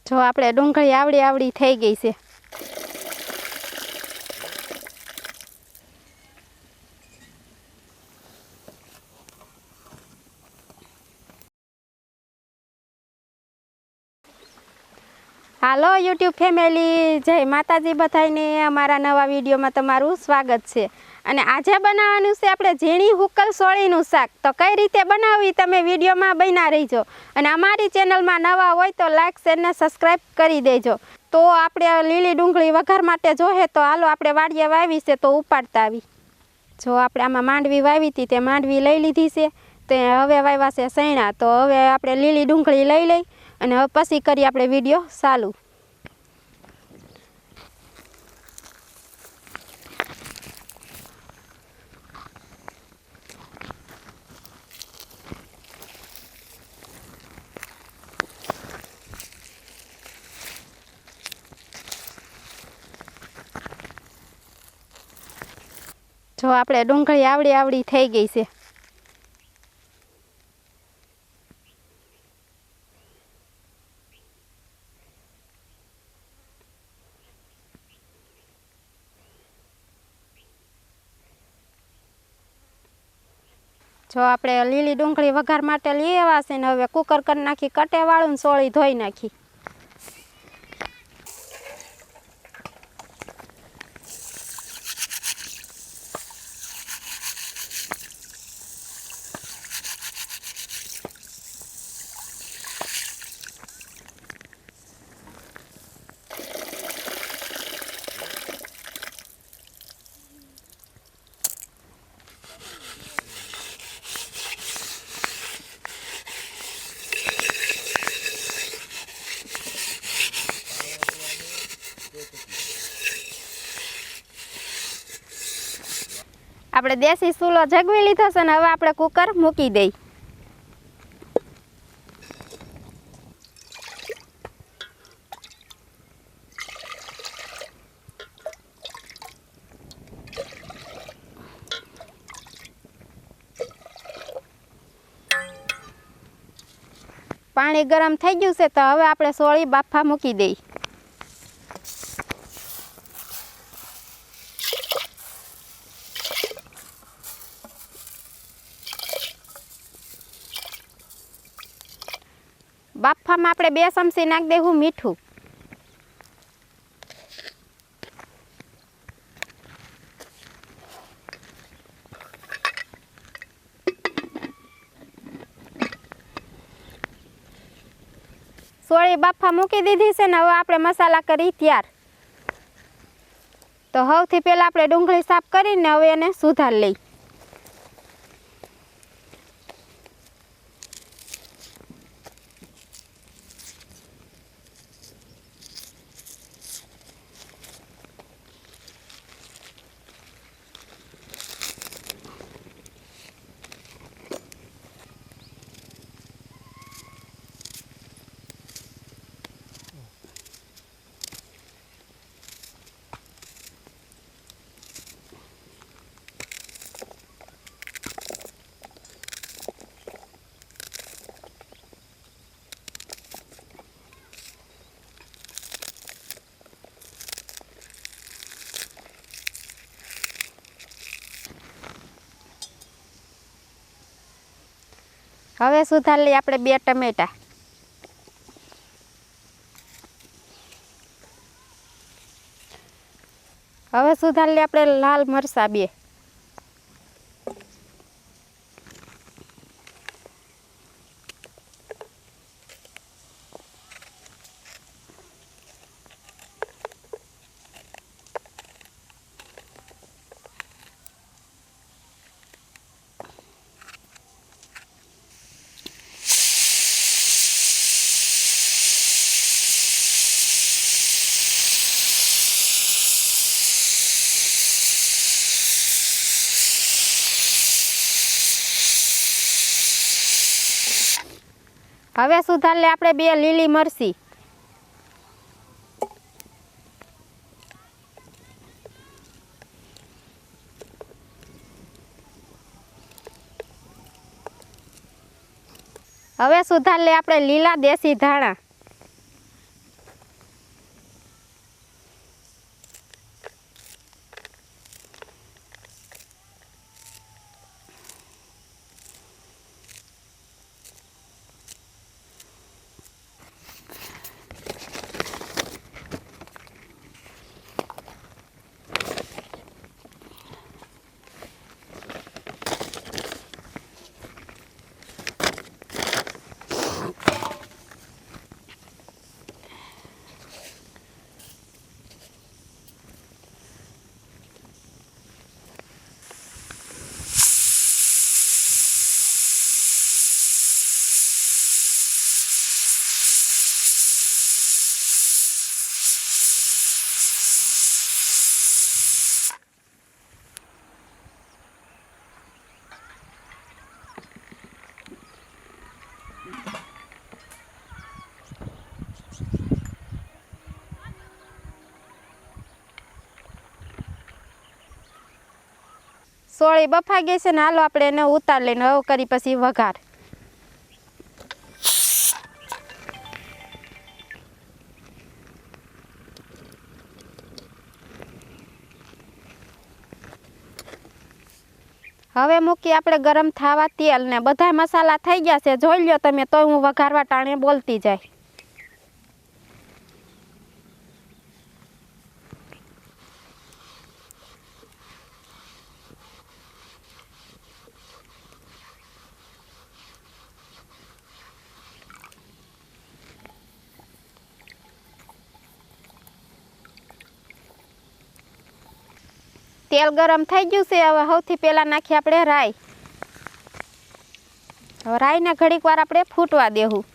જો આપણે ડુંગળી આવડી આવડી થઈ ગઈ છે. હાલો યુટ્યુબ ફેમિલી, જય માતાજી બધાને. અમારા નવા વિડીયોમાં તમારું સ્વાગત છે. અને આજે બનાવવાનું છે આપણે ઝીણી હુકલ સોળીનું શાક. તો કઈ રીતે બનાવવી તમે વિડીયોમાં બન્યા રહીજો. અને અમારી ચેનલમાં નવા હોય તો લાઈક શેર ને સબસ્ક્રાઈબ કરી દેજો. તો આપણે લીલી ડુંગળી વઘાર માટે જોહે તો હાલો આપણે વાડીએ વાવી છે તો ઉપાડતા આવી. જો આપણે આમાં માંડવી વાવી હતી તે માંડવી લઈ લીધી છે. તે હવે વાવ્યા છે સૈણા. તો હવે આપણે લીલી ડુંગળી લઈ અને હવે પછી કરી આપણે વિડીયો ચાલુ. જો આપણે ડુંગળી આવડી આવડી થઈ ગઈ છે. જો આપણે લીલી ડુંગળી વઘાર માટે લઈ આવ્યા છે ને હવે કુકર કરી નાખી કટેવાળું ને સોળી ધોઈ નાખી. આપણે દેશી ચૂલો જગવી લીધો છે ને હવે આપણે કુકર મૂકી દઈ. પાણી ગરમ થઈ ગયું છે તો હવે આપણે સોળી બાફા મૂકી દઈ. બાફામાં આપણે 2 ચમચી નાખી દેવું મીઠું. સોળી બાફા મૂકી દીધી છે ને હવે આપણે મસાલા કરી તૈયાર. તો સૌથી પહેલાં આપણે ડુંગળી સાફ કરીને હવે એને સુધાર લઈ. હવે સુધાર લઈ આપણે 2 ટમેટા. હવે સુધાર લઈ આપણે લાલ મરચાં 2. હવે સુધાર લે આપણે 2 લીલી મરચી. હવે સુધાર લે આપણે લીલા દેશી ધાણા. સોળી બફાઈ ગઈ છે ને હાલો આપણે એને ઉતાર લઈને હવે કરી પછી વઘાર. હવે મૂકી આપણે ગરમ થવા તેલ ને બધા મસાલા થઈ ગયા છે જોઈ લ્યો તમે, તોય હું વઘારવા ટાણે બોલતી જાય. તેલ ગરમ થઈ ગયું છે. હવે સૌથી પહેલાં નાખીએ આપણે રાઈ. હવે રાઈને ઘડીક વાર આપણે ફૂટવા દેવું.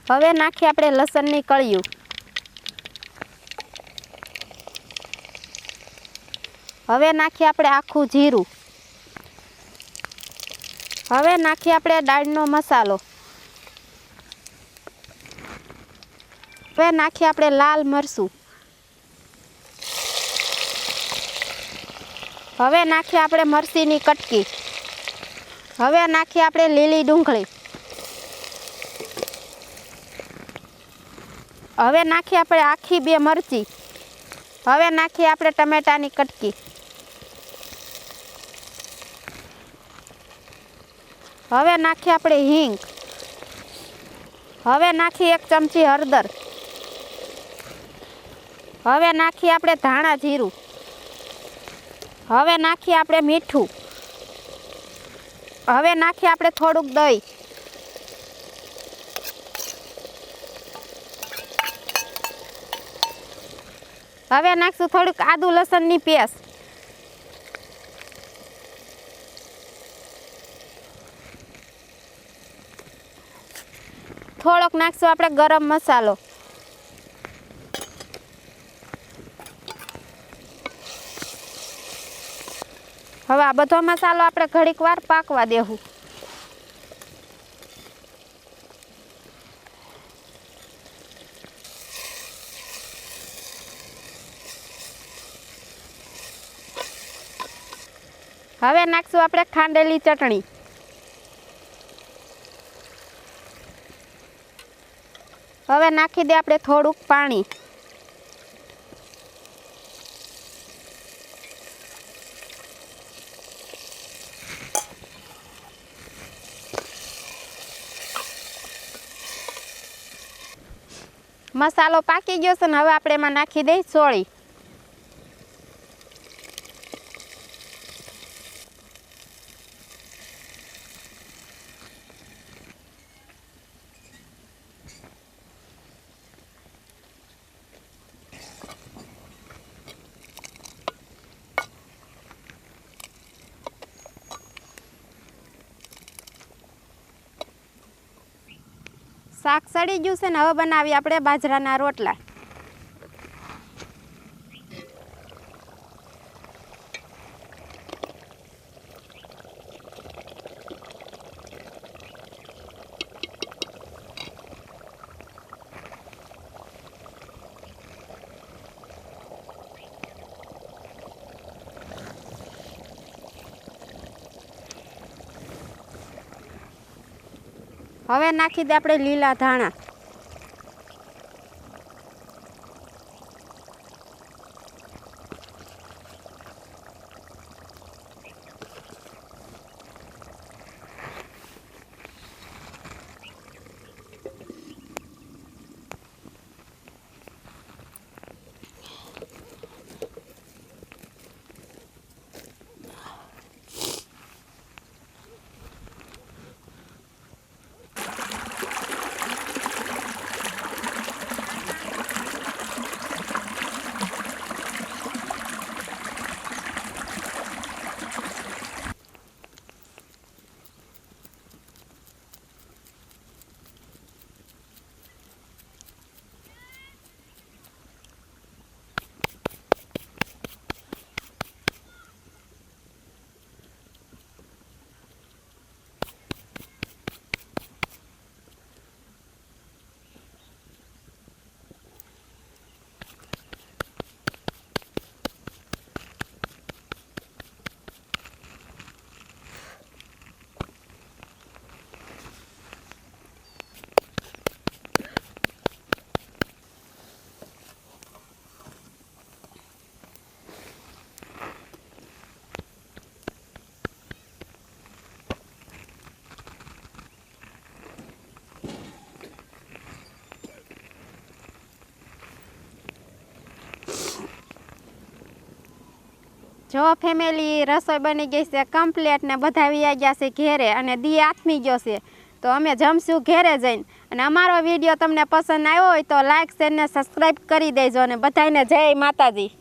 હવે નાખીએ આપણે લસણની કળિયું. હવે નાખીએ આપણે આખું જીરું. હવે નાખીએ આપણે દાળનો મસાલો. હવે નાખીએ આપણે લાલ મરચું. હવે નાખીએ આપણે મરચીની કટકી. હવે નાખીએ આપણે લીલી ડુંગળી. હવે નાખીએ આપણે આખી 2 મરચી. હવે નાખીએ આપણે ટમેટાની કટકી. હવે નાખીએ આપણે હિંગ. હવે નાખીએ 1 ચમચી હળદર. હવે નાખીએ આપણે ધાણા જીરું. હવે નાખીએ આપણે મીઠું. હવે નાખીએ આપણે થોડુંક દહીં. હવે નાખશું થોડુંક આદુ લસણની પેસ્ટ. થોડોક નાખશું આપણે ગરમ મસાલો. હવે આ બધો મસાલો આપણે ઘડીક વાર પાકવા દેવું. હવે નાખશું આપણે ખાંડેલી ચટણી. હવે નાખી દે આપણે થોડુંક પાણી. મસાલો પાકી ગયો છે ને હવે આપણે એમાં નાખી દઈએ સોળી. શાક સડી ગયું છે ને હવે બનાવીએ આપણે બાજરાના રોટલા. હવે નાખી દે આપણે લીલા ધાણા. જો ફેમિલી, રસોઈ બની ગઈ છે કમ્પ્લીટ ને બધા આવી ગયા છે ઘેરે અને દી આથમી ગયો છે. તો અમે જમશું ઘેરે જઈને. અને અમારો વિડીયો તમને પસંદ આવ્યો હોય તો લાઈક, શેર ને સબસ્ક્રાઈબ કરી દેજો અને બધાને જય માતાજી.